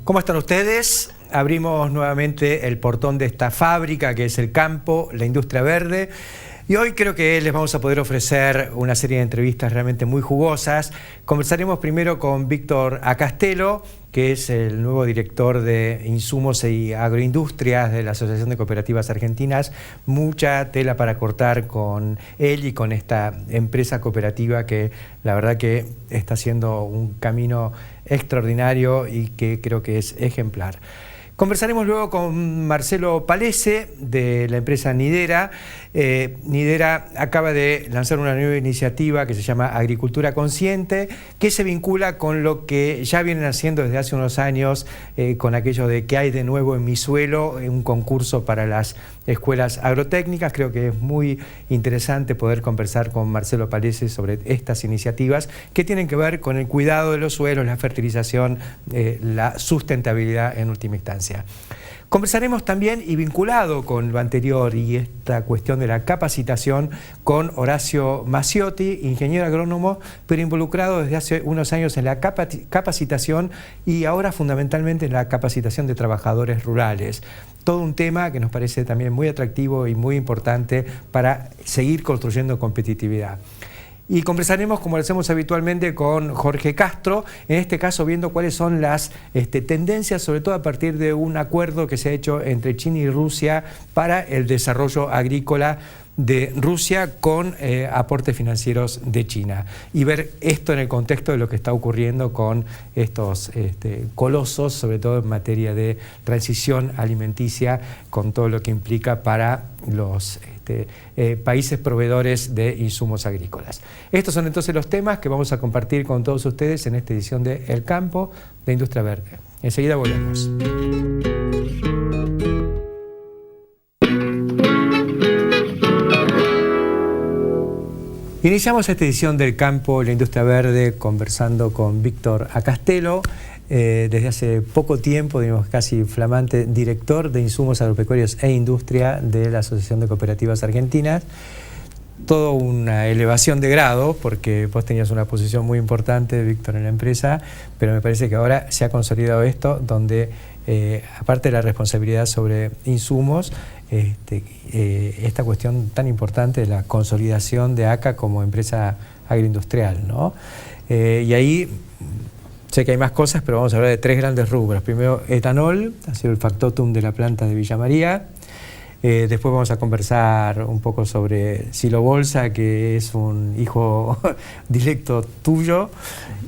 ¿Cómo están ustedes? Abrimos nuevamente el portón de esta fábrica que es el campo, la industria verde. Y hoy creo que les vamos a poder ofrecer una serie de entrevistas realmente muy jugosas. Conversaremos primero con Víctor Acastelo, que es el nuevo director de Insumos y Agroindustrias de la Asociación de Cooperativas Argentinas. Mucha tela para cortar con él y con esta empresa cooperativa que la verdad que está haciendo un camino extraordinario y que creo que es ejemplar. Conversaremos luego con Marcelo Palese de la empresa Nidera. Nidera acaba de lanzar una nueva iniciativa que se llama Agricultura Consciente, que se vincula con lo que ya vienen haciendo desde hace unos años, con aquello de ¿qué hay de nuevo en mi suelo? Un concurso para las escuelas agrotécnicas. Creo que es muy interesante poder conversar con Marcelo Palese sobre estas iniciativas que tienen que ver con el cuidado de los suelos, la fertilización, la sustentabilidad en última instancia. Conversaremos también, y vinculado con lo anterior y esta cuestión de la capacitación, con Horacio Maciotti, ingeniero agrónomo, pero involucrado desde hace unos años en la capacitación y ahora fundamentalmente en la capacitación de trabajadores rurales. Todo un tema que nos parece también muy atractivo y muy importante para seguir construyendo competitividad. Y conversaremos, como lo hacemos habitualmente, con Jorge Castro, en este caso viendo cuáles son las tendencias, sobre todo a partir de un acuerdo que se ha hecho entre China y Rusia para el desarrollo agrícola de Rusia con aportes financieros de China, y ver esto en el contexto de lo que está ocurriendo con estos colosos, sobre todo en materia de transición alimenticia, con todo lo que implica para los países proveedores de insumos agrícolas. Estos son entonces los temas que vamos a compartir con todos ustedes en esta edición de El Campo, de Industria Verde. Enseguida volvemos. Iniciamos esta edición del Campo, la Industria Verde, conversando con Víctor Acastelo, desde hace poco tiempo, digamos casi flamante, director de Insumos Agropecuarios e Industria de la Asociación de Cooperativas Argentinas. Todo una elevación de grado, porque vos tenías una posición muy importante, Víctor, en la empresa, pero me parece que ahora se ha consolidado esto, donde aparte de la responsabilidad sobre insumos, esta cuestión tan importante de la consolidación de ACA como empresa agroindustrial, ¿no? Y ahí sé que hay más cosas, pero vamos a hablar de tres grandes rubros. Primero, etanol, ha sido el factotum de la planta de Villa María. Después vamos a conversar un poco sobre Silo Bolsa, que es un hijo directo tuyo,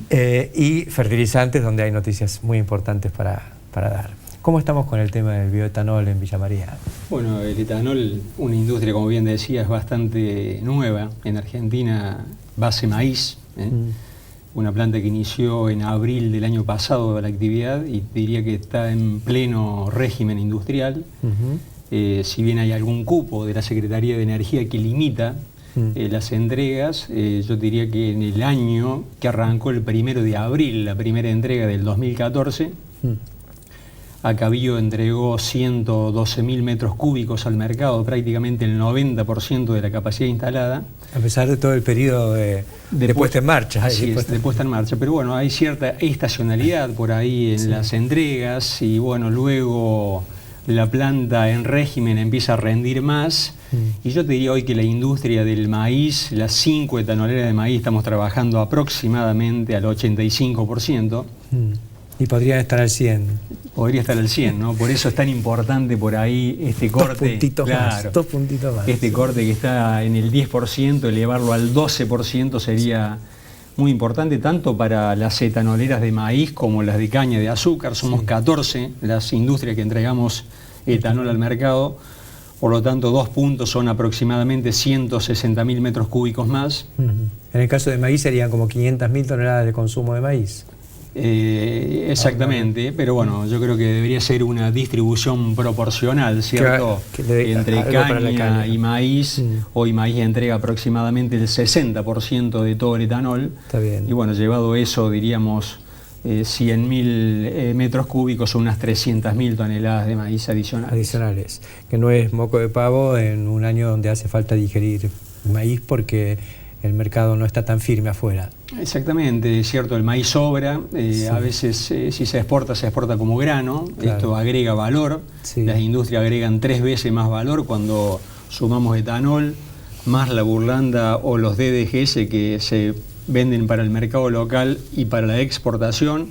y fertilizantes, donde hay noticias muy importantes para dar. ¿Cómo estamos con el tema del bioetanol en Villa María? Bueno, el etanol, una industria, como bien decía, es bastante nueva. En Argentina, base maíz, una planta que inició en abril del año pasado la actividad y diría que está en pleno régimen industrial. Si bien hay algún cupo de la Secretaría de Energía que limita las entregas, yo diría que en el año que arrancó el 1 de abril, la primera entrega del 2014, Acabillo entregó 112.000 metros cúbicos al mercado, prácticamente el 90% de la capacidad instalada. A pesar de todo el periodo de puesta en marcha. Así es, de puesta en marcha. Pero bueno, hay cierta estacionalidad por ahí en las entregas y bueno, luego la planta en régimen empieza a rendir más. Y yo te diría hoy que la industria del maíz, las 5 etanoleras de maíz, estamos trabajando aproximadamente al 85%. Y podrían estar al 100. Podría estar al 100, ¿no? Por eso es tan importante por ahí este corte. 2 puntitos más. Este corte que está en el 10%, elevarlo al 12% sería muy importante, tanto para las etanoleras de maíz como las de caña de azúcar. Somos 14 las industrias que entregamos etanol al mercado. Por lo tanto, 2 puntos son aproximadamente 160.000 metros cúbicos más. En el caso de maíz serían como 500.000 toneladas de consumo de maíz. Exactamente, pero bueno, yo creo que debería ser una distribución proporcional, ¿cierto? Entre caña y maíz. Hoy maíz entrega aproximadamente el 60% de todo el etanol. Está bien. Y bueno, llevado eso, diríamos 100.000 metros cúbicos o unas 300.000 toneladas de maíz adicionales. Que no es moco de pavo en un año donde hace falta digerir maíz porque el mercado no está tan firme afuera. Exactamente, es cierto, el maíz sobra, Sí. a veces si se exporta como grano, Claro. esto agrega valor, Sí. las industrias agregan 3 veces más valor cuando sumamos etanol, más la burlanda o los DDGS que se venden para el mercado local y para la exportación,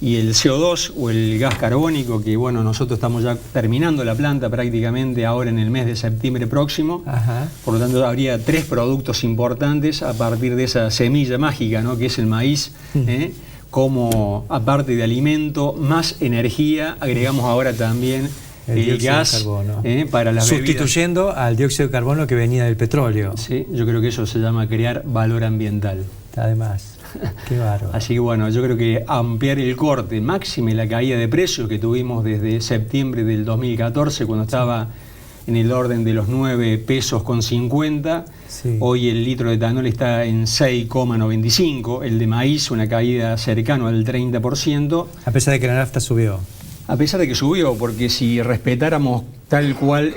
y el CO2 o el gas carbónico, que bueno, nosotros estamos ya terminando la planta prácticamente ahora en el mes de septiembre próximo. Ajá. Por lo tanto, habría 3 productos importantes a partir de esa semilla mágica, ¿no?, que es el maíz, como aparte de alimento, más energía, agregamos ahora también el dióxido gas de carbono. para las bebidas. Sustituyendo al dióxido de carbono que venía del petróleo. Sí, yo creo que eso se llama crear valor ambiental. Además, qué bárbaro. Así que bueno, yo creo que ampliar el corte, máxime la caída de precios que tuvimos desde septiembre del 2014, cuando estaba en el orden de los 9 pesos con 50, Sí. hoy el litro de etanol está en 6,95, el de maíz una caída cercano al 30%, A pesar de que la nafta subió. a pesar de que subió, porque si respetáramos tal cual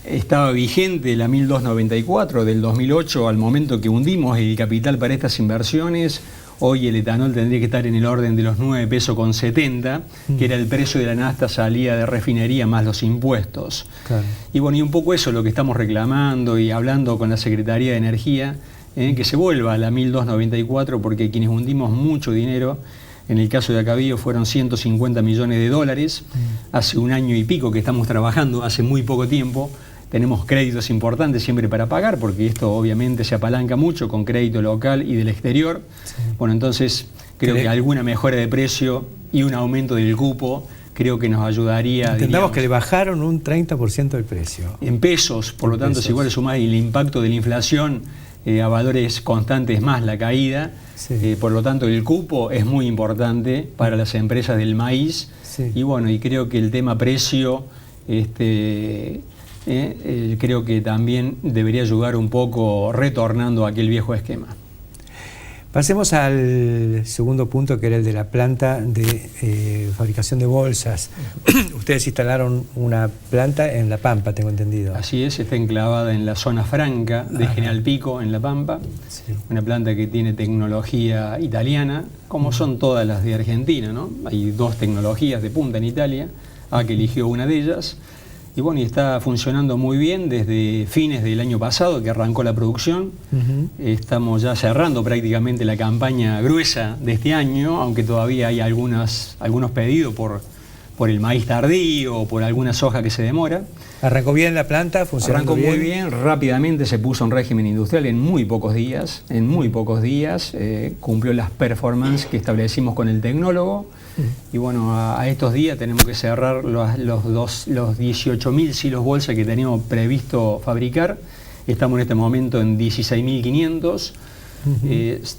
estaba vigente la 1294 del 2008 al momento que hundimos el capital para estas inversiones, hoy el etanol tendría que estar en el orden de los 9 pesos con 70, que era el precio de la nafta salida de refinería más los impuestos. Claro. Y bueno, y un poco eso es lo que estamos reclamando y hablando con la Secretaría de Energía, que se vuelva a la 1294, porque quienes hundimos mucho dinero, en el caso de Acavío fueron 150 millones de dólares, hace un año y pico que estamos trabajando, hace muy poco tiempo, tenemos créditos importantes siempre para pagar, porque esto obviamente se apalanca mucho con crédito local y del exterior. Sí. Bueno, entonces creo que alguna mejora de precio y un aumento del cupo creo que nos ayudaría. Entendamos diríamos, que le bajaron un 30% el precio. en pesos, por lo En tanto, pesos. si igual sumás el impacto de la inflación a valores constantes más la caída, Sí. por lo tanto el cupo es muy importante para las empresas del maíz. Sí. Y bueno, y creo que el tema precio, creo que también debería ayudar un poco retornando a aquel viejo esquema. Pasemos al segundo punto, que era el de la planta de fabricación de bolsas. Ustedes instalaron una planta en La Pampa, tengo entendido. Así es, está enclavada en la zona franca de General Pico, en La Pampa. Sí. Una planta que tiene tecnología italiana, como son todas las de Argentina, ¿no? Hay 2 tecnologías de punta en Italia, que eligió una de ellas. Y bueno, y está funcionando muy bien desde fines del año pasado, que arrancó la producción. Estamos ya cerrando prácticamente la campaña gruesa de este año, aunque todavía hay algunos pedidos por el maíz tardío o por alguna soja que se demora. ¿Arrancó bien la planta? ¿Funcionando Arrancó muy bien, rápidamente se puso en régimen industrial en muy pocos días, cumplió las performances que establecimos con el tecnólogo. Y bueno, a estos días tenemos que cerrar los 18.000 silos bolsa que teníamos previsto fabricar. Estamos en este momento en 16.500.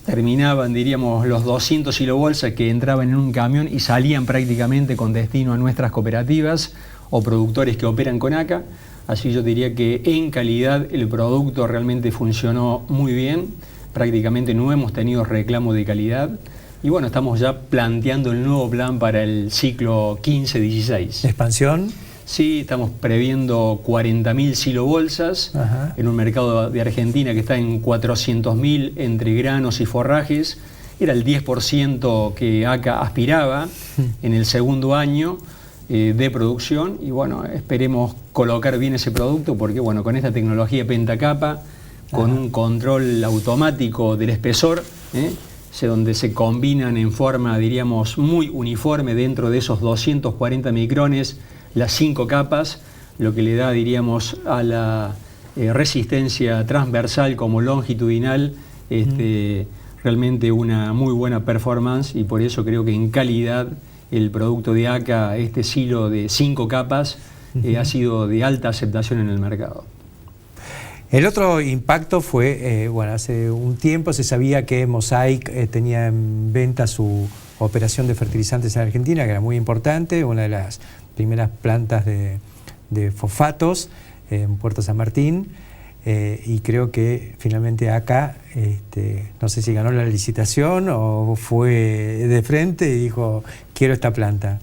Terminaban, diríamos, los 200 silos bolsa que entraban en un camión y salían prácticamente con destino a nuestras cooperativas o productores que operan con ACA. Así yo diría que en calidad el producto realmente funcionó muy bien. Prácticamente no hemos tenido reclamo de calidad. Y bueno, estamos ya planteando el nuevo plan para el ciclo 15-16. ¿Expansión? Sí, estamos previendo 40.000 silobolsas en un mercado de Argentina que está en 400.000 entre granos y forrajes. Era el 10% que ACA aspiraba en el segundo año de producción. Y bueno, esperemos colocar bien ese producto porque bueno, con esta tecnología pentacapa, con un control automático del espesor, donde se combinan en forma, diríamos, muy uniforme dentro de esos 240 micrones las 5 capas, lo que le da, diríamos, a la resistencia transversal como longitudinal, realmente una muy buena performance, y por eso creo que en calidad el producto de ACA, este silo de 5 capas, ha sido de alta aceptación en el mercado. El otro impacto fue, bueno, hace un tiempo se sabía que Mosaic tenía en venta su operación de fertilizantes en Argentina, que era muy importante, una de las primeras plantas de fosfatos en Puerto San Martín, y creo que finalmente ACA, no sé si ganó la licitación o fue de frente y dijo, quiero esta planta.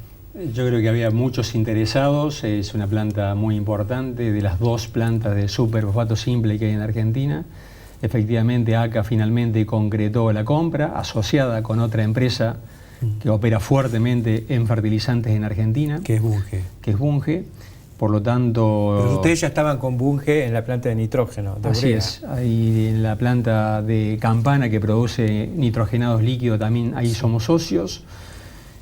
Yo creo que había muchos interesados, es una planta muy importante, de las 2 plantas de superfosfato simple que hay en Argentina. Efectivamente, ACA finalmente concretó la compra, asociada con otra empresa que opera fuertemente en fertilizantes en Argentina. Que es Bunge. Que es Bunge. Por lo tanto... Pero ustedes ya estaban con Bunge en la planta de nitrógeno. Así es. Ahí en la planta de Campana que produce nitrogenados líquidos también ahí somos socios.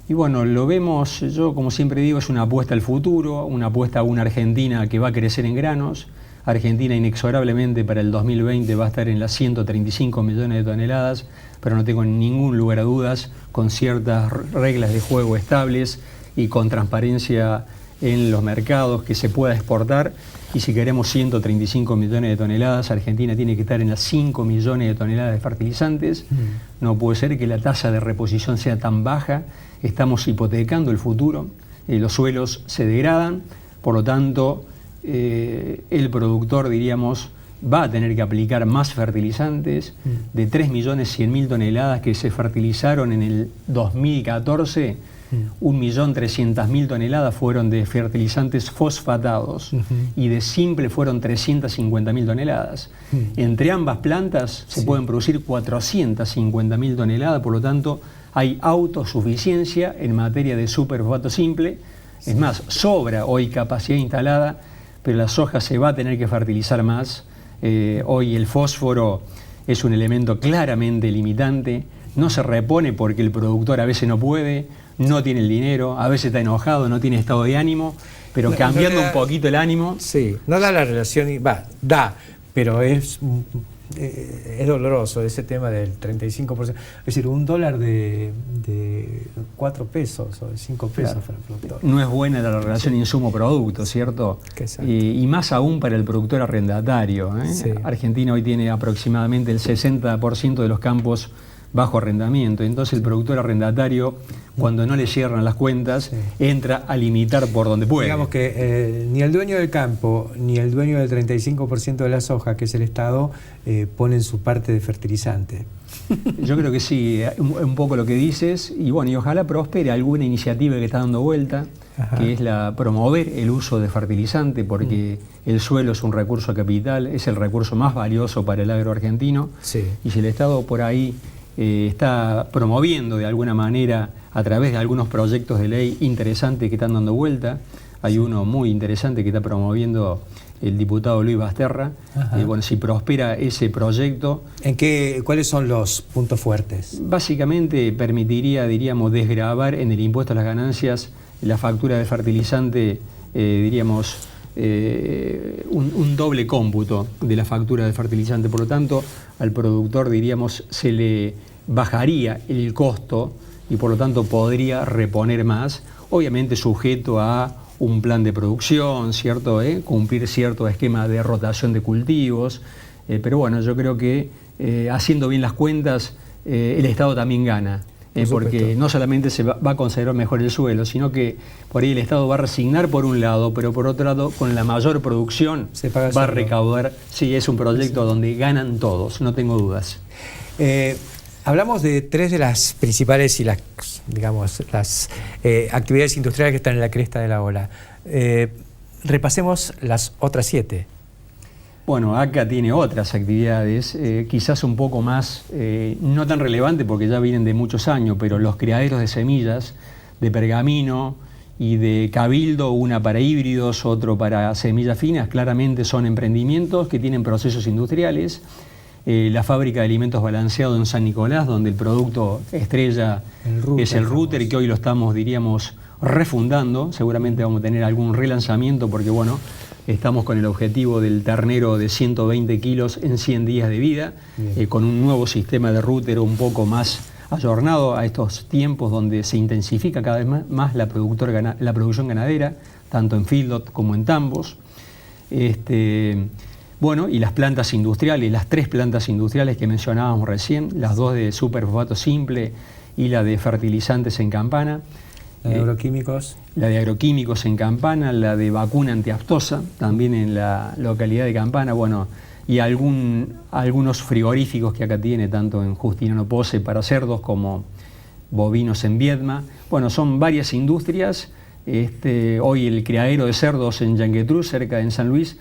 Y bueno, lo vemos, yo como siempre digo, es una apuesta al futuro, una apuesta a una Argentina que va a crecer en granos. Argentina inexorablemente para el 2020 va a estar en las 135 millones de toneladas, pero no tengo ningún lugar a dudas, con ciertas reglas de juego estables y con transparencia en los mercados que se pueda exportar. Y si queremos 135 millones de toneladas, Argentina tiene que estar en las 5 millones de toneladas de fertilizantes. No puede ser que la tasa de reposición sea tan baja. Estamos hipotecando el futuro, los suelos se degradan, por lo tanto el productor, diríamos, va a tener que aplicar más fertilizantes. De 3.100.000 toneladas que se fertilizaron en el 2014, 1.300.000 toneladas fueron de fertilizantes fosfatados y de simple fueron 350.000 toneladas. Entre ambas plantas se pueden producir 450.000 toneladas, por lo tanto hay autosuficiencia en materia de superfosfato simple. Es más, sobra hoy capacidad instalada, pero la soja se va a tener que fertilizar más. Hoy el fósforo es un elemento claramente limitante, no se repone porque el productor a veces no puede, no tiene el dinero, a veces está enojado, no tiene estado de ánimo, pero cambiando un poquito el ánimo... Sí, no da la relación, da, pero es doloroso ese tema del 35%. Es decir, $1 de 4 pesos o de 5 pesos para el productor. No es buena la relación insumo-producto, ¿cierto? Y más aún para el productor arrendatario. Sí. Argentina hoy tiene aproximadamente el 60% de los campos bajo arrendamiento. Entonces el productor arrendatario, cuando no le cierran las cuentas, entra a limitar por donde puede. Digamos que ni el dueño del campo, ni el dueño del 35% de la soja, que es el Estado, ponen su parte de fertilizante. Yo creo que sí, un poco lo que dices, y bueno, y ojalá prospere alguna iniciativa que está dando vuelta, que es la promover el uso de fertilizante, porque el suelo es un recurso capital, es el recurso más valioso para el agro argentino, y si el Estado por ahí está promoviendo de alguna manera a través de algunos proyectos de ley interesantes que están dando vuelta. Hay uno muy interesante que está promoviendo el diputado Luis Basterra. Bueno, si prospera ese proyecto... ¿Cuáles son los puntos fuertes? Básicamente permitiría, diríamos, desgravar en el impuesto a las ganancias la factura de fertilizante, diríamos, un doble cómputo de la factura de fertilizante. Por lo tanto, al productor, diríamos, se le bajaría el costo y por lo tanto podría reponer más, obviamente sujeto a un plan de producción, ¿cierto? Cumplir cierto esquema de rotación de cultivos, pero bueno, yo creo que haciendo bien las cuentas, el Estado también gana. Porque no solamente se va a conservar mejor el suelo, sino que por ahí el Estado va a resignar por un lado, pero por otro lado, con la mayor producción va a recaudar. Sí, es un proyecto donde ganan todos, no tengo dudas. Hablamos de 3 de las principales y las actividades industriales que están en la cresta de la ola. Repasemos las otras 7. Bueno, ACA tiene otras actividades, quizás un poco más, no tan relevante porque ya vienen de muchos años, pero los criaderos de semillas, de Pergamino y de Cabildo, una para híbridos, otro para semillas finas, claramente son emprendimientos que tienen procesos industriales. La fábrica de alimentos balanceados en San Nicolás, donde el producto estrella es el Rúter, que hoy lo estamos, diríamos, refundando. Seguramente vamos a tener algún relanzamiento porque, bueno, estamos con el objetivo del ternero de 120 kilos en 100 días de vida, con un nuevo sistema de Rúter un poco más ayornado a estos tiempos donde se intensifica cada vez más la producción ganadera, tanto en feedlot como en tambos. Bueno, y las plantas industriales, las 3 plantas industriales que mencionábamos recién, las 2 de superfosfato simple y la de fertilizantes en Campana. ¿La de agroquímicos? La de agroquímicos en Campana, la de vacuna antiaftosa, también en la localidad de Campana, bueno, y algunos frigoríficos que acá tiene, tanto en Justiniano Pose para cerdos como bovinos en Viedma. Bueno, son varias industrias. Hoy el criadero de cerdos en Yanquetruz, cerca de San Luis,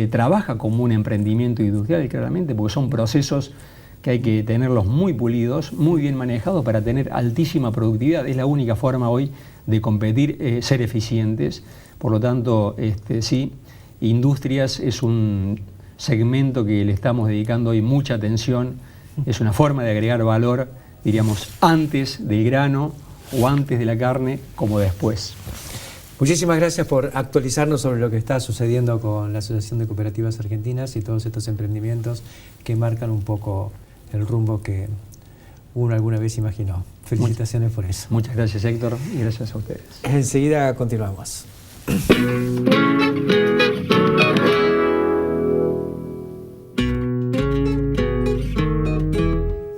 trabaja como un emprendimiento industrial, claramente, porque son procesos que hay que tenerlos muy pulidos, muy bien manejados para tener altísima productividad. Es la única forma hoy de competir, ser eficientes. Por lo tanto, sí, industrias es un segmento que le estamos dedicando hoy mucha atención. Es una forma de agregar valor, diríamos, antes del grano o antes de la carne como después. Muchísimas gracias por actualizarnos sobre lo que está sucediendo con la Asociación de Cooperativas Argentinas y todos estos emprendimientos que marcan un poco el rumbo que uno alguna vez imaginó. Felicitaciones por eso. Muchas gracias, Héctor, y gracias a ustedes. Enseguida continuamos.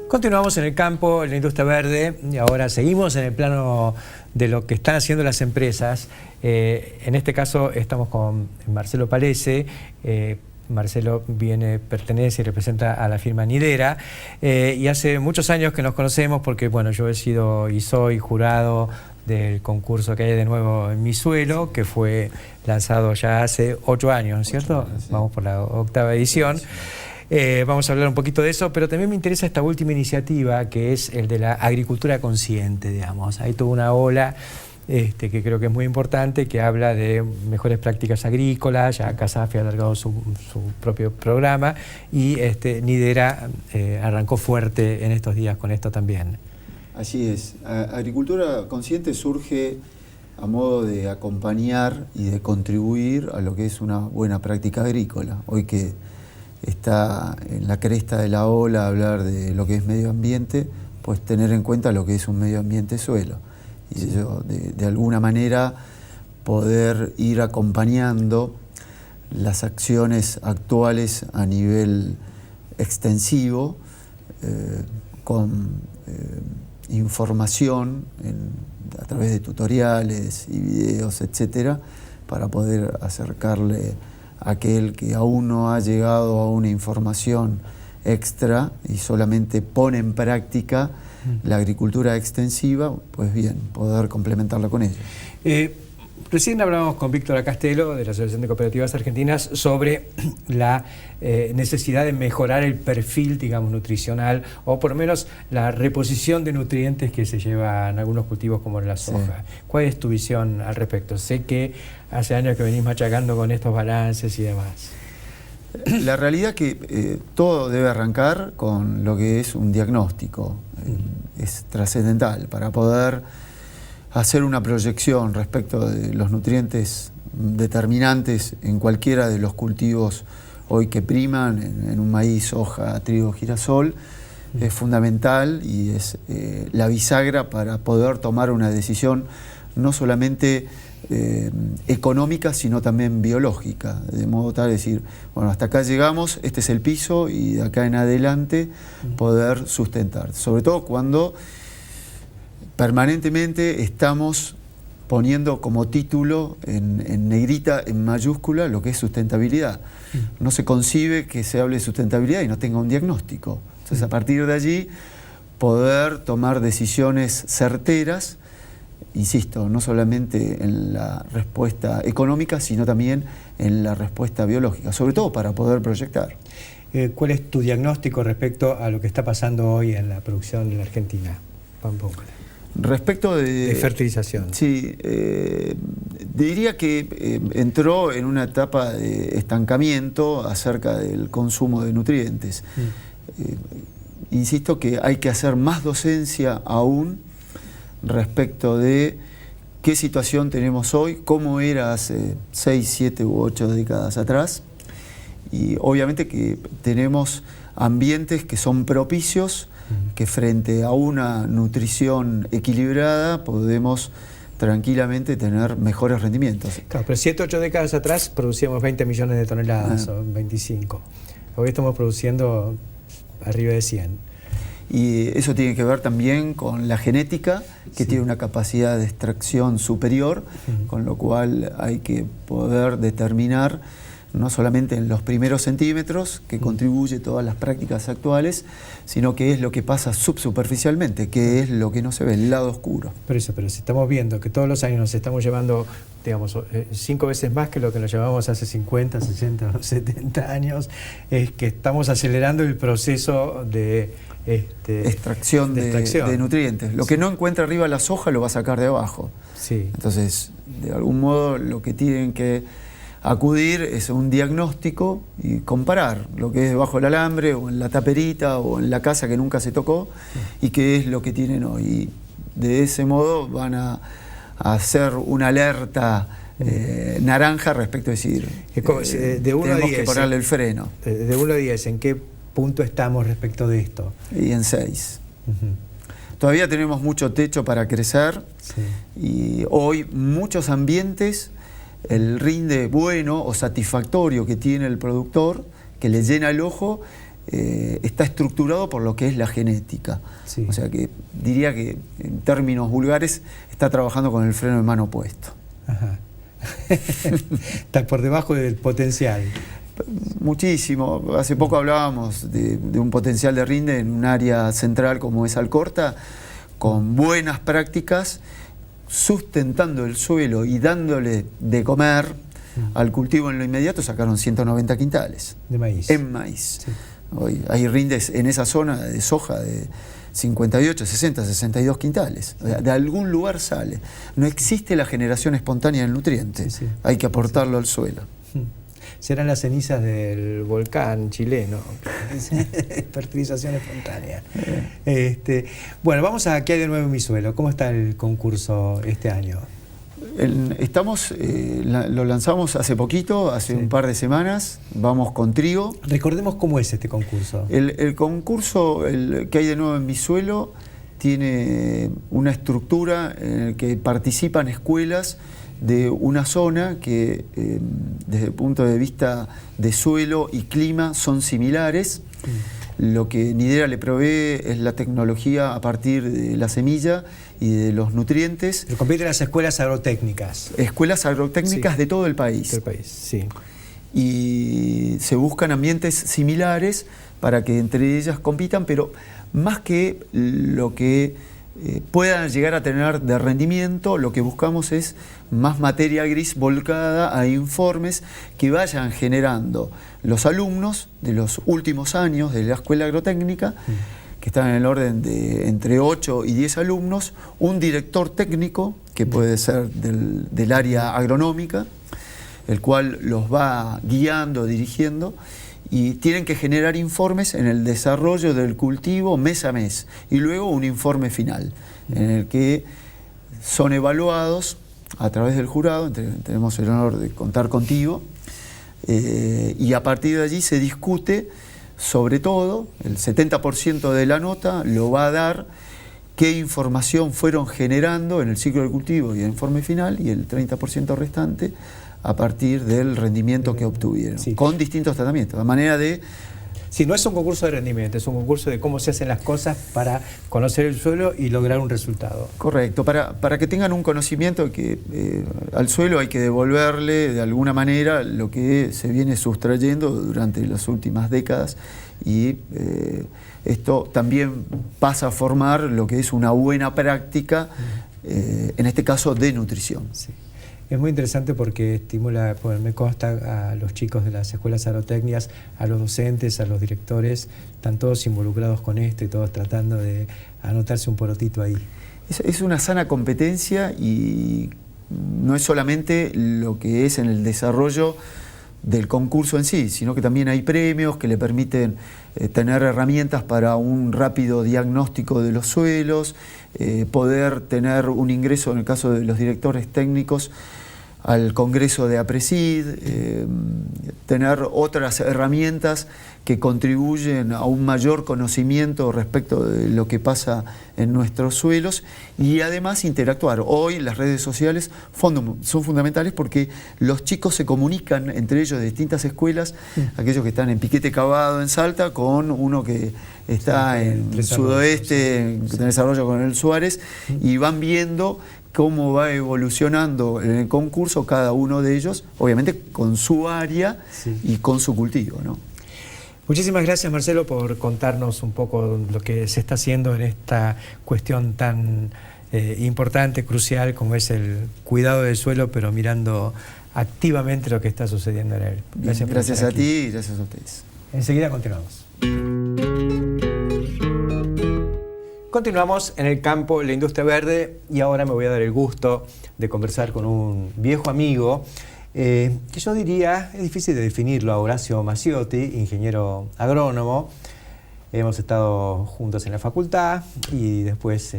Continuamos en el campo, en la industria verde, y ahora seguimos en el plano de lo que están haciendo las empresas. En este caso estamos con Marcelo Palese. Marcelo pertenece y representa a la firma Nidera, y hace muchos años que nos conocemos porque, bueno, yo he sido y soy jurado del concurso que hay de nuevo en mi suelo, que fue lanzado ya hace 8 años, ¿no es cierto? Sí. Vamos por la 8ª edición. Vamos a hablar un poquito de eso, pero también me interesa esta última iniciativa, que es el de la agricultura consciente, digamos. Hay toda una ola que creo que es muy importante, que habla de mejores prácticas agrícolas. Ya CASAFI ha alargado su propio programa, y Nidera arrancó fuerte en estos días con esto también. Así es. Agricultura consciente surge a modo de acompañar y de contribuir a lo que es una buena práctica agrícola. Hoy que está en la cresta de la ola hablar de lo que es medio ambiente, pues tener en cuenta lo que es un medio ambiente suelo. Y eso, de alguna manera, poder ir acompañando las acciones actuales a nivel extensivo, con información a través de tutoriales y videos, etcétera, para poder acercarle a aquel que aún no ha llegado a una información extra y solamente pone en práctica la agricultura extensiva, pues bien, poder complementarla con ella. Recién hablamos con Víctor Castelo, de la Asociación de Cooperativas Argentinas, sobre la necesidad de mejorar el perfil, digamos, nutricional, o por lo menos la reposición de nutrientes que se llevan algunos cultivos como la soja. Sí. ¿Cuál es tu visión al respecto? Sé que hace años que venís machacando con estos balances y demás. La realidad que todo debe arrancar con lo que es un diagnóstico. Es trascendental para poder hacer una proyección respecto de los nutrientes determinantes en cualquiera de los cultivos hoy que priman, en un maíz, soja, trigo, girasol. Es fundamental y es la bisagra para poder tomar una decisión no solamente económica, sino también biológica, de modo tal de decir, bueno, hasta acá llegamos, este es el piso, y de acá en adelante poder sustentar, sobre todo cuando permanentemente estamos poniendo como título en negrita, en mayúscula, lo que es sustentabilidad. No se concibe que se hable de sustentabilidad y no tenga un diagnóstico. Entonces, a partir de allí, poder tomar decisiones certeras, insisto, no solamente en la respuesta económica, sino también en la respuesta biológica, sobre todo para poder proyectar. ¿Cuál es tu diagnóstico respecto a lo que está pasando hoy en la producción de la Argentina? Respecto de fertilización. Sí, diría que entró en una etapa de estancamiento acerca del consumo de nutrientes. Insisto que hay que hacer más docencia aún respecto de qué situación tenemos hoy, cómo era hace 6, 7 u 8 décadas atrás, y obviamente que tenemos ambientes que son propicios, que frente a una nutrición equilibrada podemos tranquilamente tener mejores rendimientos. Claro, pero 7 u 8 décadas atrás producíamos 20 millones de toneladas, o 25. Hoy estamos produciendo arriba de 100. Y eso tiene que ver también con la genética, que tiene una capacidad de extracción superior, con lo cual hay que poder determinar no solamente en los primeros centímetros, que contribuye todas las prácticas actuales, sino que es lo que pasa subsuperficialmente, que es lo que no se ve, el lado oscuro. Pero si estamos viendo que todos los años nos estamos llevando, digamos, 5 veces más que lo que nos llevábamos hace 50, 60, 70 años, es que estamos acelerando el proceso de extracción de nutrientes. Lo que no encuentra arriba la soja lo va a sacar de abajo. Sí. Entonces, de algún modo, lo que tienen que acudir es a un diagnóstico y comparar lo que es debajo del alambre o en la taperita o en la casa que nunca se tocó y qué es lo que tienen hoy. Y de ese modo van a hacer una alerta naranja respecto a decir, de 1 a 10, tenemos que ponerle el freno. De 1 a 10, ¿en qué punto estamos respecto de esto? Y en 6. Todavía tenemos mucho techo para crecer, sí. Y hoy muchos ambientes, el rinde bueno o satisfactorio que tiene el productor, que le llena el ojo, está estructurado por lo que es la genética. Sí. O sea que diría que en términos vulgares está trabajando con el freno de mano puesto. Ajá. Está por debajo del potencial. Muchísimo. Hace poco hablábamos de un potencial de rinde en un área central como es Alcorta, con buenas prácticas, sustentando el suelo y dándole de comer al cultivo en lo inmediato, sacaron 190 quintales. De maíz. En maíz. Sí. Hoy hay rindes en esa zona de soja de 58, 60, 62 quintales. O sea, de algún lugar sale. No existe la generación espontánea del nutriente. Sí. Hay que aportarlo al suelo. Serán las cenizas del volcán chileno. Fertilización espontánea. Bueno, vamos a ¿Qué hay de nuevo en mi suelo? ¿Cómo está el concurso este año? Lo lanzamos hace poquito, hace un par de semanas. Vamos con trigo. Recordemos cómo es este concurso. El concurso, ¿Qué hay de nuevo en mi suelo? Tiene una estructura en la que participan escuelas de una zona que desde el punto de vista de suelo y clima son similares. Lo que Nidera le provee es la tecnología a partir de la semilla y de los nutrientes. Pero compiten las escuelas agrotécnicas. Escuelas agrotécnicas de todo el país. Del país, sí. Y se buscan ambientes similares para que entre ellas compitan, pero más que lo que puedan llegar a tener de rendimiento, lo que buscamos es más materia gris volcada a informes que vayan generando los alumnos de los últimos años de la escuela agrotécnica, que están en el orden de entre 8 y 10 alumnos, un director técnico, que puede ser del área agronómica, el cual los va guiando, dirigiendo, y tienen que generar informes en el desarrollo del cultivo mes a mes, y luego un informe final, en el que son evaluados a través del jurado. Tenemos el honor de contar contigo, y a partir de allí se discute sobre todo. El 70% de la nota lo va a dar qué información fueron generando en el ciclo del cultivo y el informe final, y el 30% restante a partir del rendimiento que obtuvieron, con distintos tratamientos, a manera de... Sí, no es un concurso de rendimiento, es un concurso de cómo se hacen las cosas para conocer el suelo y lograr un resultado. Correcto, para que tengan un conocimiento de que al suelo hay que devolverle de alguna manera lo que se viene sustrayendo durante las últimas décadas, y esto también pasa a formar lo que es una buena práctica, en este caso de nutrición. Sí. Es muy interesante porque estimula, pues me consta, a los chicos de las escuelas agrotécnicas, a los docentes, a los directores, están todos involucrados con esto y todos tratando de anotarse un porotito ahí. Es una sana competencia, y no es solamente lo que es en el desarrollo del concurso en sí, sino que también hay premios que le permiten tener herramientas para un rápido diagnóstico de los suelos, poder tener un ingreso, en el caso de los directores técnicos, al Congreso de APRESID, tener otras herramientas que contribuyen a un mayor conocimiento respecto de lo que pasa en nuestros suelos y además interactuar. Hoy las redes sociales son fundamentales porque los chicos se comunican entre ellos de distintas escuelas, aquellos que están en Piquete Cavado en Salta con uno que está en el sudoeste, en desarrollo con el Suárez, y van viendo cómo va evolucionando en el concurso cada uno de ellos, obviamente con su área y con su cultivo, ¿no? Muchísimas gracias, Marcelo, por contarnos un poco lo que se está haciendo en esta cuestión tan importante, crucial, como es el cuidado del suelo, pero mirando activamente lo que está sucediendo en él. Gracias a ti y gracias a ustedes. Enseguida continuamos. Continuamos en el campo, la industria verde, y ahora me voy a dar el gusto de conversar con un viejo amigo que yo diría, es difícil de definirlo, a Horacio Maciotti, ingeniero agrónomo. Hemos estado juntos en la facultad y después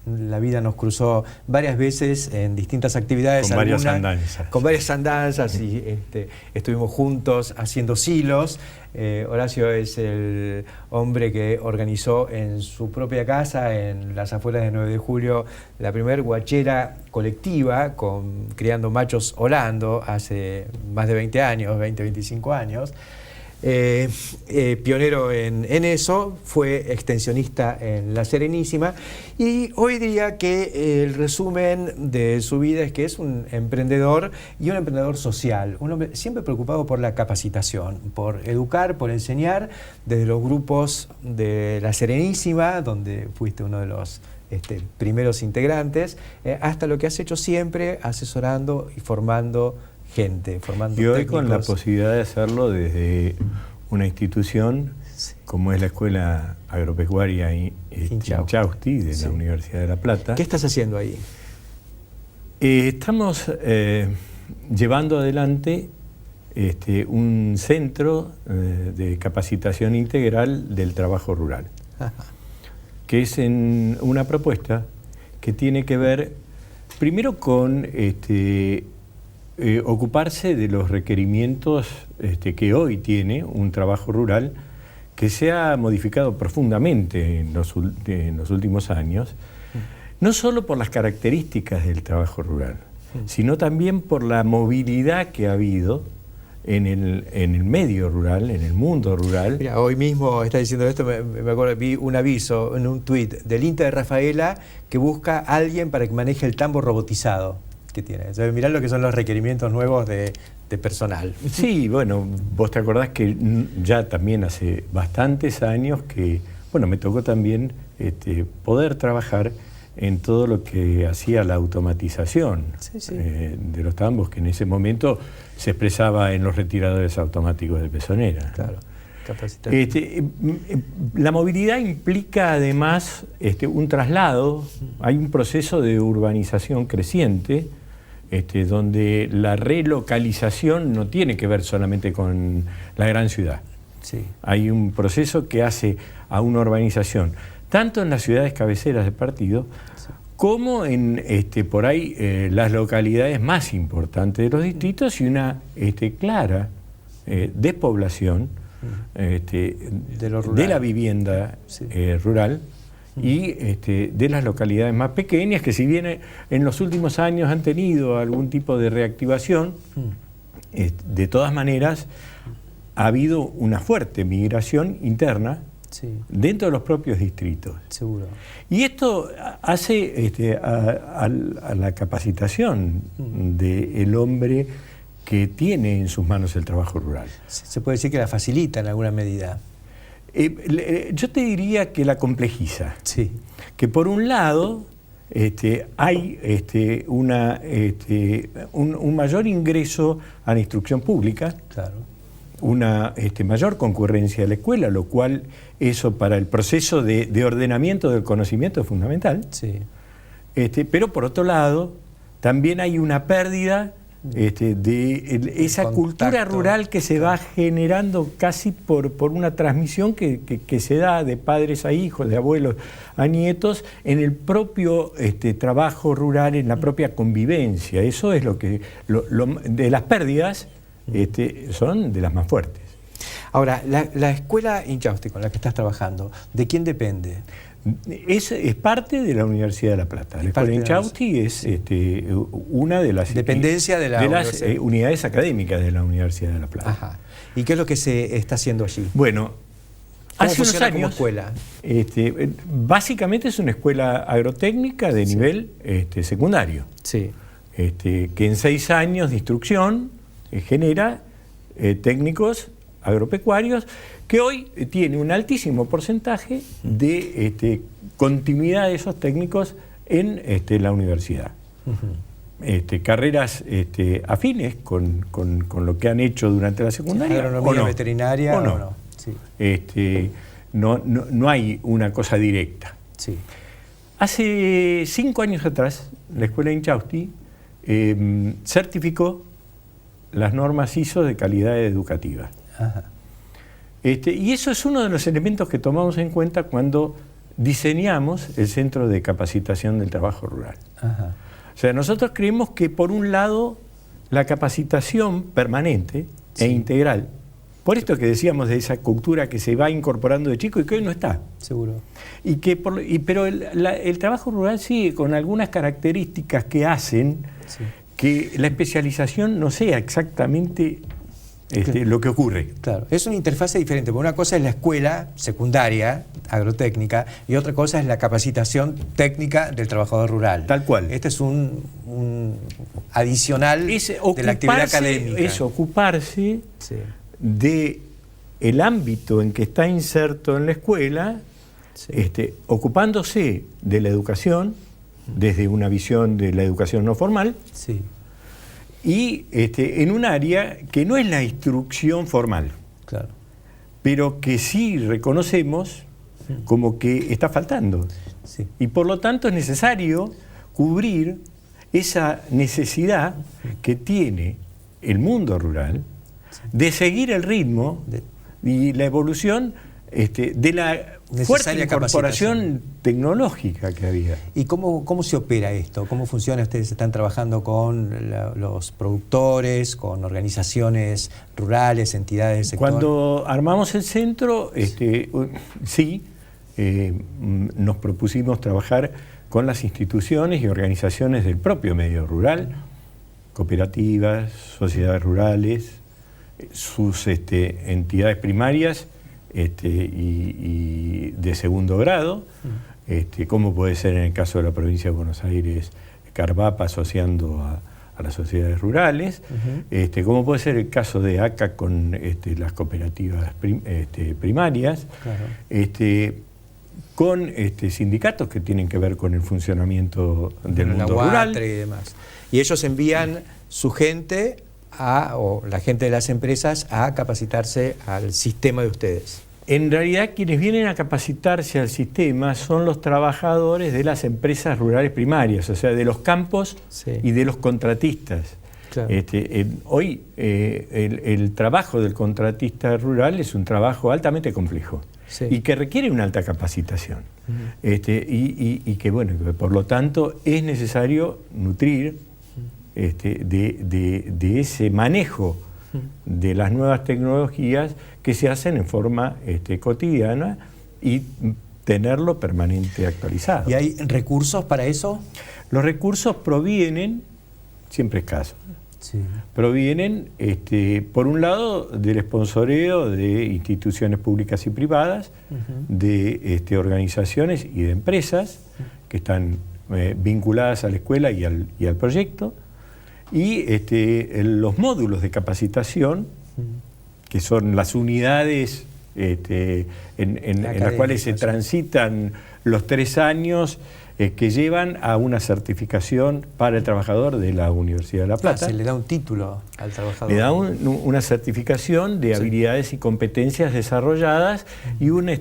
la vida nos cruzó varias veces en distintas actividades. Con varias andanzas. Con varias andanzas y estuvimos juntos haciendo silos. Horacio es el hombre que organizó en su propia casa, en las afueras de 9 de julio, la primer guachera colectiva criando machos holando hace más de 20 años, 25 años. Pionero en eso, fue extensionista en La Serenísima y hoy diría que el resumen de su vida es que es un emprendedor y un emprendedor social, un hombre siempre preocupado por la capacitación, por educar, por enseñar, desde los grupos de La Serenísima, donde fuiste uno de los primeros integrantes, hasta lo que has hecho siempre asesorando y formando gente, formando y hoy técnicos. con la posibilidad de hacerlo desde una institución como es la Escuela Agropecuaria Inchausti de la Universidad de La Plata. ¿Qué estás haciendo ahí? Estamos llevando adelante un centro de capacitación integral del trabajo rural, que es una propuesta que tiene que ver primero con ocuparse de los requerimientos que hoy tiene un trabajo rural que se ha modificado profundamente en los últimos años, no solo por las características del trabajo rural, sino también por la movilidad que ha habido en el medio rural, en el mundo rural. Mira, hoy mismo está diciendo esto, me acuerdo, vi un aviso en un tuit del INTA de Rafaela que busca a alguien para que maneje el tambo robotizado que tiene. Entonces, mirá lo que son los requerimientos nuevos de personal. Sí, bueno, vos te acordás que ya también hace bastantes años que, bueno, me tocó también poder trabajar en todo lo que hacía la automatización de los tambos, que en ese momento se expresaba en los retiradores automáticos de pezonera. Claro, la movilidad implica además un traslado, hay un proceso de urbanización creciente, donde la relocalización no tiene que ver solamente con la gran ciudad. Sí. Hay un proceso que hace a una urbanización, tanto en las ciudades cabeceras de partido, como en por ahí las localidades más importantes de los distritos y una clara despoblación de la vivienda rural y de las localidades más pequeñas, que si bien en los últimos años han tenido algún tipo de reactivación, de todas maneras ha habido una fuerte migración interna dentro de los propios distritos. Seguro. Y esto hace a la capacitación del hombre que tiene en sus manos el trabajo rural. Se puede decir que la facilita en alguna medida. Yo te diría que la complejiza. Sí. Que por un lado hay un mayor ingreso a la instrucción pública, claro, una mayor concurrencia a la escuela, lo cual eso para el proceso de ordenamiento del conocimiento es fundamental. Sí. Pero por otro lado, también hay una pérdida de esa cultura rural que se va generando casi por una transmisión que se da de padres a hijos, de abuelos a nietos, en el propio trabajo rural, en la propia convivencia. Eso es lo que de las pérdidas son de las más fuertes. Ahora, la escuela Inchausti con la que estás trabajando, ¿de quién depende? Es parte de la Universidad de La Plata. La escuela Inchausti es una de las dependencia de las unidades académicas de la Universidad de La Plata. Ajá. ¿Y qué es lo que se está haciendo allí? Bueno, hace unos años, como escuela? Básicamente es una escuela agrotécnica de nivel secundario. Sí. Que en 6 años de instrucción genera técnicos agropecuarios, que hoy tiene un altísimo porcentaje de continuidad de esos técnicos en la universidad. Carreras afines con lo que han hecho durante la secundaria. Agronomía veterinaria o no. Sí. No hay una cosa directa. Sí. Hace 5 años atrás, la escuela Inchausti certificó las normas ISO de calidad educativa. Ajá. Y eso es uno de los elementos que tomamos en cuenta cuando diseñamos el Centro de Capacitación del Trabajo Rural. Ajá. O sea, nosotros creemos que por un lado la capacitación permanente e integral, por esto que decíamos de esa cultura que se va incorporando de chico y que hoy no está. Seguro. Pero el trabajo rural sigue con algunas características que hacen que la especialización no sea exactamente lo que ocurre. Claro, es una interfase diferente, porque una cosa es la escuela secundaria, agrotécnica, y otra cosa es la capacitación técnica del trabajador rural. Tal cual. Este es un adicional de la actividad académica. Es ocuparse de el ámbito en que está inserto en la escuela, ocupándose de la educación, desde una visión de la educación no formal, y en un área que no es la instrucción formal, claro, pero que sí reconocemos como que está faltando. Y por lo tanto es necesario cubrir esa necesidad que tiene el mundo rural de seguir el ritmo y la evolución de la fuerte incorporación tecnológica que había. ¿Y cómo se opera esto? ¿Cómo funciona? Ustedes están trabajando con los productores, con organizaciones rurales, entidades del sector. Cuando armamos el centro, nos propusimos trabajar con las instituciones y organizaciones del propio medio rural, cooperativas, sociedades rurales, sus entidades primarias y de segundo grado, como puede ser en el caso de la provincia de Buenos Aires, Carvapa asociando a las sociedades rurales, como puede ser el caso de ACA con las cooperativas primarias, con sindicatos que tienen que ver con el funcionamiento del mundo rural. Y demás. Y ellos envían su gente o la gente de las empresas a capacitarse al sistema de ustedes. En realidad quienes vienen a capacitarse al sistema son los trabajadores de las empresas rurales primarias, o sea, de los campos y de los contratistas. Claro. Hoy el trabajo del contratista rural es un trabajo altamente complejo y que requiere una alta capacitación. Y que bueno, por lo tanto es necesario nutrir de ese manejo de las nuevas tecnologías que se hacen en forma cotidiana y tenerlo permanente actualizado. ¿Y hay recursos para eso? Los recursos provienen, siempre escasos, provienen por un lado del sponsoreo de instituciones públicas y privadas, de organizaciones y de empresas que están vinculadas a la escuela y al proyecto, y los módulos de capacitación, que son las unidades en las cuales se transitan los 3 años que llevan a una certificación para el trabajador de la Universidad de La Plata. Se le da un título al trabajador. Le da una certificación de habilidades y competencias desarrolladas y una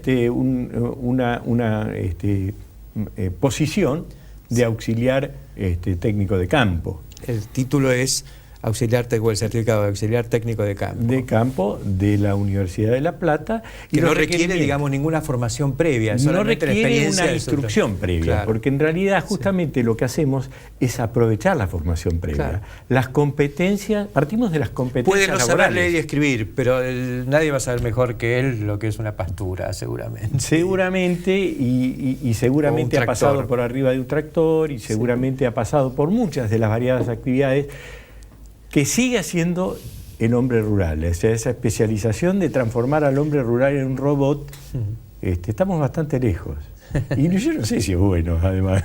posición de auxiliar técnico de campo. El título es auxiliar, o el certificado de auxiliar técnico de campo. De campo de la Universidad de La Plata. Que no requiere, digamos, ninguna formación previa. No requiere una instrucción previa, claro, porque en realidad justamente lo que hacemos es aprovechar la formación previa. Claro. Las competencias, partimos de las competencias puede no laborales. saber leer y escribir, pero nadie va a saber mejor que él lo que es una pastura, seguramente. Seguramente, y seguramente ha pasado por arriba de un tractor, y seguramente ha pasado por muchas de las variadas actividades que sigue haciendo el hombre rural. O sea, esa especialización de transformar al hombre rural en un robot, estamos bastante lejos. Y yo no sé si es bueno, además.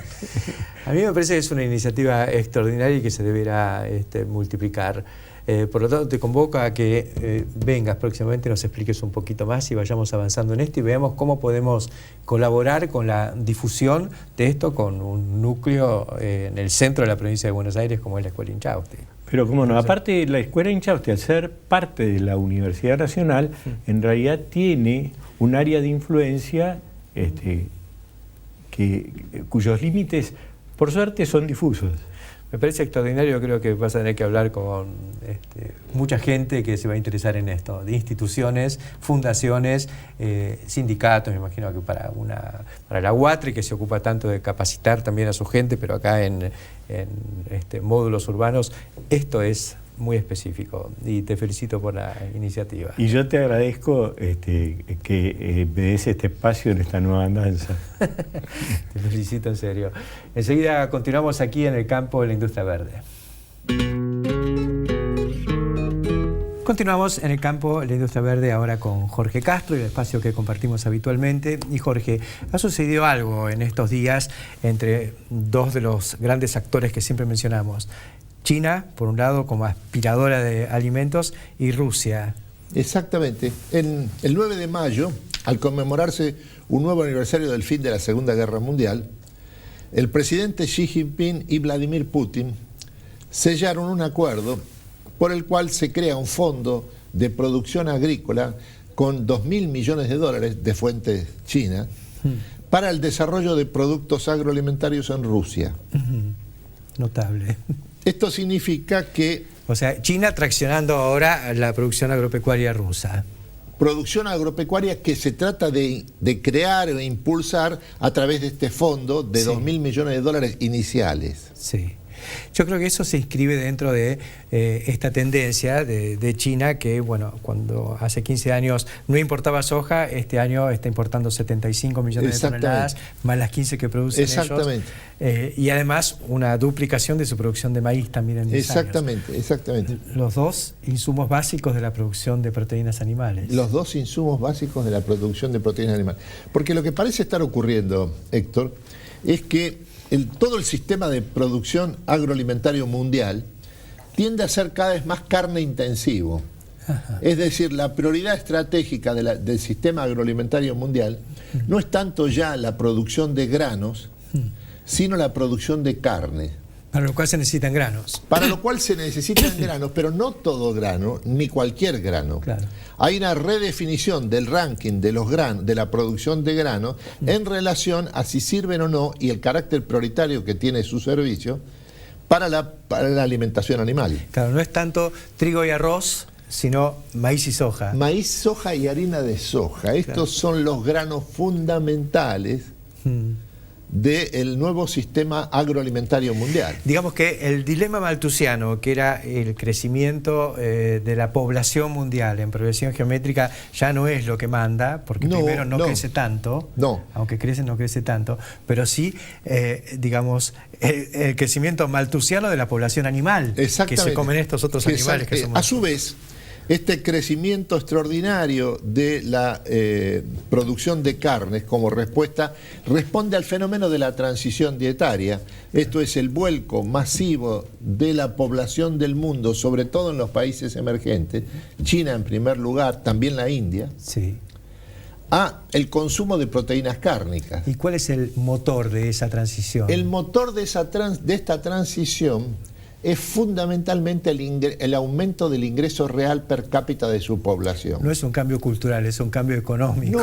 A mí me parece que es una iniciativa extraordinaria y que se deberá multiplicar. Por lo tanto, te convoco a que vengas próximamente, nos expliques un poquito más y vayamos avanzando en esto y veamos cómo podemos colaborar con la difusión de esto con un núcleo en el centro de la provincia de Buenos Aires como es la Escuela Inchausti. Pero cómo no, aparte la Escuela Inchausti, al ser parte de la Universidad Nacional, en realidad tiene un área de influencia cuyos límites, por suerte, son difusos. Me parece extraordinario, creo que vas a tener que hablar con mucha gente que se va a interesar en esto, de instituciones, fundaciones, sindicatos, me imagino que para la UATRE, que se ocupa tanto de capacitar también a su gente, pero acá en módulos urbanos, esto es muy específico y te felicito por la iniciativa. Y yo te agradezco que me des este espacio en esta nueva andanza. Te felicito en serio. Enseguida continuamos aquí en el campo de la industria verde. Continuamos en el campo de la industria verde ahora con Jorge Castro y el espacio que compartimos habitualmente. Y Jorge, ha sucedido algo en estos días entre dos de los grandes actores que siempre mencionamos. China, por un lado, como aspiradora de alimentos, y Rusia. Exactamente. El 9 de mayo, al conmemorarse un nuevo aniversario del fin de la Segunda Guerra Mundial, el presidente Xi Jinping y Vladimir Putin sellaron un acuerdo por el cual se crea un fondo de producción agrícola con 2.000 millones de dólares de fuente china para el desarrollo de productos agroalimentarios en Rusia. Notable. Esto significa que... O sea, China traccionando ahora la producción agropecuaria rusa. Producción agropecuaria que se trata de crear e impulsar a través de este fondo de 2.000 millones de dólares iniciales. Sí. Yo creo que eso se inscribe dentro de esta tendencia de China que, bueno, cuando hace 15 años no importaba soja, este año está importando 75 millones de toneladas, más las 15 que producen ellos. Y además una duplicación de su producción de maíz también en 10 años. Exactamente. Los dos insumos básicos de la producción de proteínas animales. Los dos insumos básicos de la producción de proteínas animales. Porque lo que parece estar ocurriendo, Héctor, es que todo el sistema de producción agroalimentario mundial tiende a ser cada vez más carne intensivo. Ajá. Es decir, la prioridad estratégica del sistema agroalimentario mundial no es tanto ya la producción de granos, sino la producción de carne. Para lo cual se necesitan granos. Para lo cual se necesitan granos, pero no todo grano, ni cualquier grano. Claro. Hay una redefinición del ranking de los granos, de la producción de granos, en relación a si sirven o no y el carácter prioritario que tiene su servicio para la alimentación animal. Claro, no es tanto trigo y arroz, sino maíz y soja. Maíz, soja y harina de soja. Estos son los granos fundamentales del nuevo sistema agroalimentario mundial. Digamos que el dilema malthusiano, que era el crecimiento de la población mundial en progresión geométrica, ya no es lo que manda, porque primero no crece tanto, aunque crece no crece tanto, pero sí, digamos, el crecimiento malthusiano de la población animal, que se comen estos otros animales que somos. A su vez, este crecimiento extraordinario de la producción de carnes como respuesta responde al fenómeno de la transición dietaria. Esto es el vuelco masivo de la población del mundo, sobre todo en los países emergentes, China en primer lugar, también la India, a el consumo de proteínas cárnicas. ¿Y cuál es el motor de esa transición? El motor de esta transición es fundamentalmente el aumento del ingreso real per cápita de su población. No es un cambio cultural, es un cambio económico.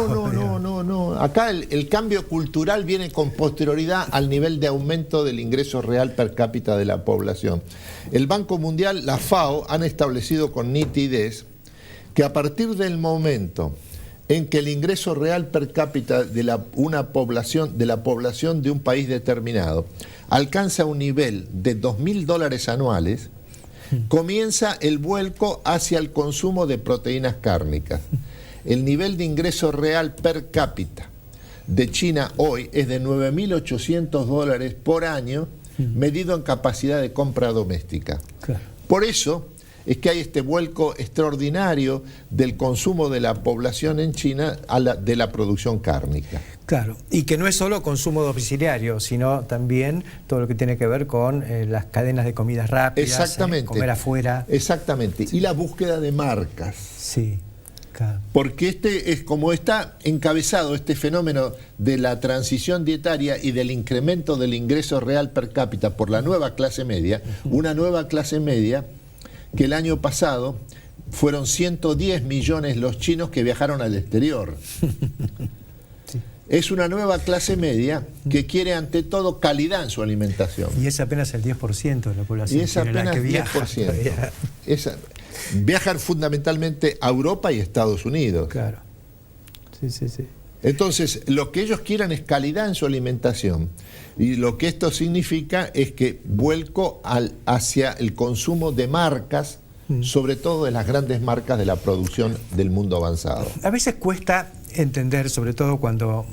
No. Acá el cambio cultural viene con posterioridad al nivel de aumento del ingreso real per cápita de la población. El Banco Mundial, la FAO, han establecido con nitidez que a partir del momento en que el ingreso real per cápita de la población de un país determinado alcanza un nivel de $2.000 anuales, comienza el vuelco hacia el consumo de proteínas cárnicas. El nivel de ingreso real per cápita de China hoy es de $9.800 por año, medido en capacidad de compra doméstica. Claro. Por eso es que hay este vuelco extraordinario del consumo de la población en China de la producción cárnica. Claro, y que no es solo consumo domiciliario, sino también todo lo que tiene que ver con las cadenas de comidas rápidas, exactamente, comer afuera. Exactamente, sí. Y la búsqueda de marcas. Sí, claro. Porque como está encabezado este fenómeno de la transición dietaria y del incremento del ingreso real per cápita por la nueva clase media, una nueva clase media que el año pasado fueron 110 millones los chinos que viajaron al exterior. Sí. Es una nueva clase media que quiere ante todo calidad en su alimentación. Y es apenas el 10% de la población. Y es apenas la que viaja. 10%. Viajan fundamentalmente a Europa y Estados Unidos. Claro. Sí. Entonces, lo que ellos quieran es calidad en su alimentación. Y lo que esto significa es que vuelco hacia el consumo de marcas, sobre todo de las grandes marcas de la producción del mundo avanzado. A veces cuesta entender, sobre todo cuando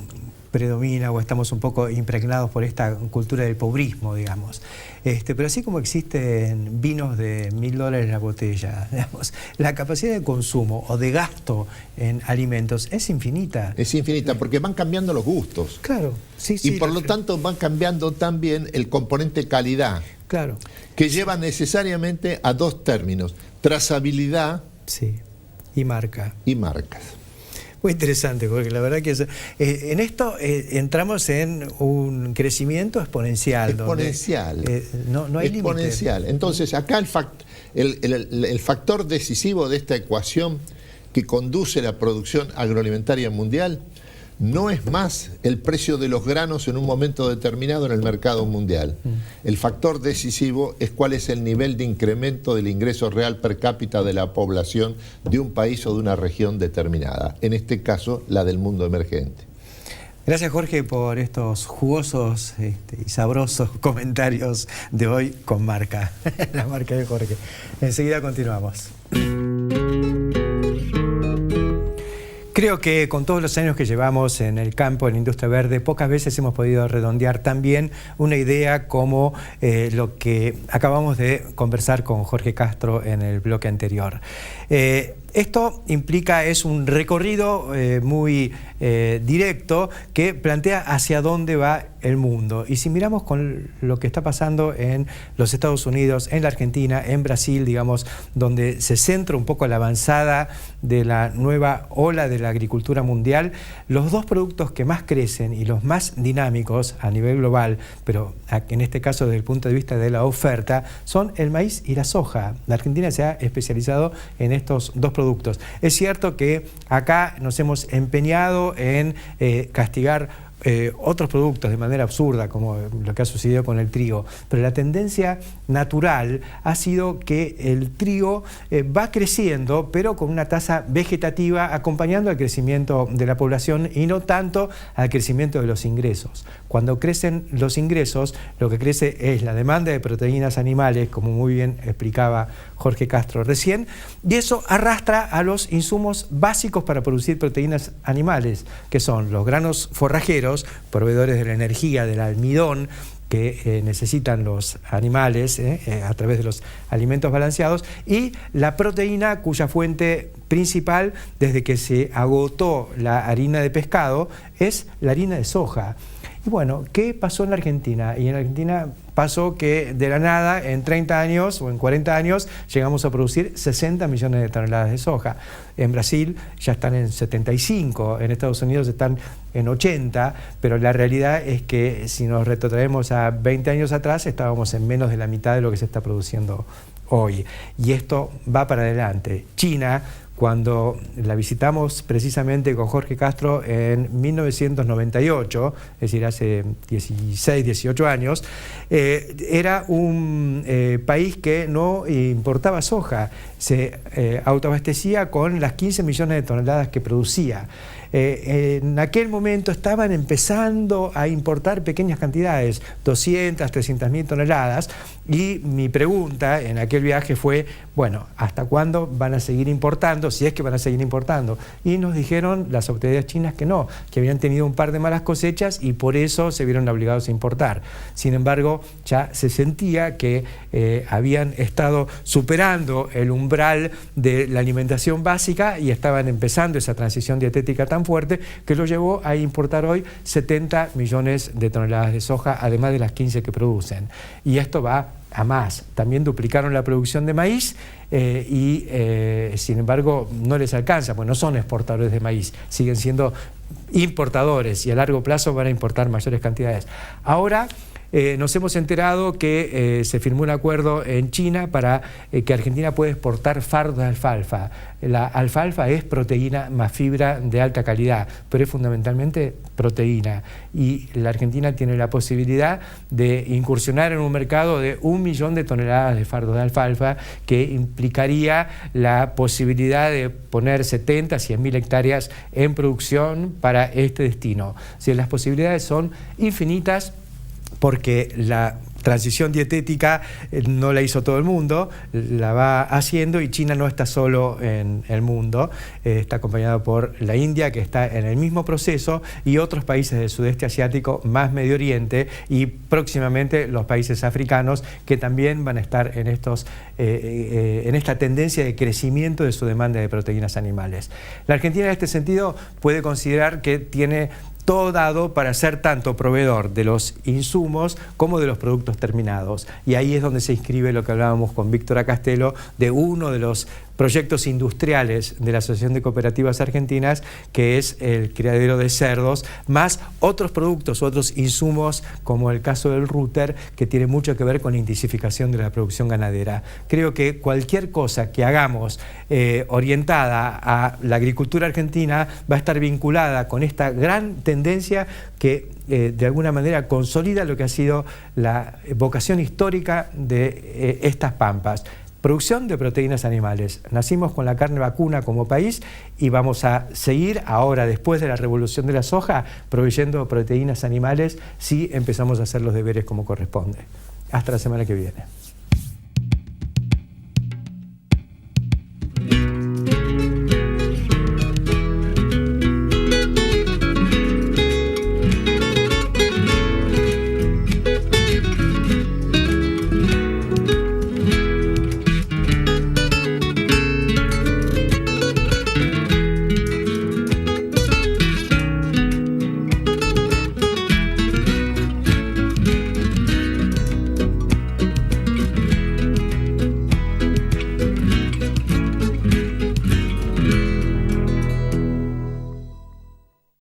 predomina o estamos un poco impregnados por esta cultura del pobrismo, digamos. Pero así como existen vinos de $1.000 la botella, digamos, la capacidad de consumo o de gasto en alimentos es infinita. Es infinita porque van cambiando los gustos. Claro, sí. Y por lo tanto van cambiando también el componente calidad. Claro. Que lleva necesariamente a dos términos: trazabilidad, sí, y marca. Y marcas. Muy interesante, porque la verdad que en esto entramos en un crecimiento exponencial. Exponencial. Donde, no hay exponencial. límite. Entonces, acá el factor decisivo de esta ecuación que conduce la producción agroalimentaria mundial no es más el precio de los granos en un momento determinado en el mercado mundial. El factor decisivo es cuál es el nivel de incremento del ingreso real per cápita de la población de un país o de una región determinada, en este caso la del mundo emergente. Gracias, Jorge, por estos jugosos y sabrosos comentarios de hoy con marca, la marca de Jorge. Enseguida continuamos. Creo que con todos los años que llevamos en el campo, en la industria verde, pocas veces hemos podido redondear tan bien una idea como lo que acabamos de conversar con Jorge Castro en el bloque anterior. Esto es un recorrido muy directo que plantea hacia dónde va el mundo. Y si miramos con lo que está pasando en los Estados Unidos, en la Argentina, en Brasil, digamos, donde se centra un poco la avanzada de la nueva ola de la agricultura mundial, los dos productos que más crecen y los más dinámicos a nivel global, pero en este caso desde el punto de vista de la oferta, son el maíz y la soja. La Argentina se ha especializado en estos dos productos. Es cierto que acá nos hemos empeñado en castigar otros productos de manera absurda, como lo que ha sucedido con el trigo, pero la tendencia natural ha sido que el trigo va creciendo, pero con una tasa vegetativa acompañando al crecimiento de la población y no tanto al crecimiento de los ingresos. Cuando crecen los ingresos, lo que crece es la demanda de proteínas animales, como muy bien explicaba Jorge Castro recién, y eso arrastra a los insumos básicos para producir proteínas animales, que son los granos forrajeros, proveedores de la energía, del almidón que necesitan los animales a través de los alimentos balanceados, y la proteína cuya fuente principal, desde que se agotó la harina de pescado, es la harina de soja. Y bueno, ¿qué pasó en la Argentina? Y en la Argentina pasó que de la nada, en 30 años o en 40 años, llegamos a producir 60 millones de toneladas de soja. En Brasil ya están en 75, en Estados Unidos están en 80, pero la realidad es que si nos retrotraemos a 20 años atrás, estábamos en menos de la mitad de lo que se está produciendo hoy. Y esto va para adelante. China, cuando la visitamos precisamente con Jorge Castro en 1998, es decir, hace 16, 18 años, era un país que no importaba soja, se autoabastecía con las 15 millones de toneladas que producía. En aquel momento estaban empezando a importar pequeñas cantidades, 200, 300.000 toneladas, y mi pregunta en aquel viaje fue, bueno, ¿hasta cuándo van a seguir importando? Si es que van a seguir importando. Y nos dijeron las autoridades chinas que no, que habían tenido un par de malas cosechas y por eso se vieron obligados a importar. Sin embargo, ya se sentía que habían estado superando el umbral de la alimentación básica y estaban empezando esa transición dietética tan fuerte que lo llevó a importar hoy 70 millones de toneladas de soja, además de las 15 que producen. Y esto va a más. También duplicaron la producción de maíz sin embargo no les alcanza, pues no son exportadores de maíz, siguen siendo importadores y a largo plazo van a importar mayores cantidades. Ahora nos hemos enterado que se firmó un acuerdo en China para que Argentina pueda exportar fardos de alfalfa. La alfalfa es proteína más fibra de alta calidad, pero es fundamentalmente proteína. Y la Argentina tiene la posibilidad de incursionar en un mercado de 1 millón de toneladas de fardos de alfalfa, que implicaría la posibilidad de poner 70, 100.000 hectáreas en producción para este destino. O sea, las posibilidades son infinitas, porque la transición dietética no la hizo todo el mundo, la va haciendo, y China no está solo en el mundo, está acompañado por la India, que está en el mismo proceso, y otros países del sudeste asiático, más Medio Oriente, y próximamente los países africanos, que también van a estar en esta tendencia de crecimiento de su demanda de proteínas animales. La Argentina en este sentido puede considerar que tiene todo dado para ser tanto proveedor de los insumos como de los productos terminados. Y ahí es donde se inscribe lo que hablábamos con Víctor Castelo, de uno de los proyectos industriales de la Asociación de Cooperativas Argentinas, que es el criadero de cerdos, más otros productos, otros insumos, como el caso del router, que tiene mucho que ver con la intensificación de la producción ganadera. Creo que cualquier cosa que hagamos orientada a la agricultura argentina va a estar vinculada con esta gran tendencia que de alguna manera consolida lo que ha sido la vocación histórica de estas pampas. Producción de proteínas animales. Nacimos con la carne vacuna como país y vamos a seguir ahora, después de la revolución de la soja, proveyendo proteínas animales si empezamos a hacer los deberes como corresponde. Hasta la semana que viene.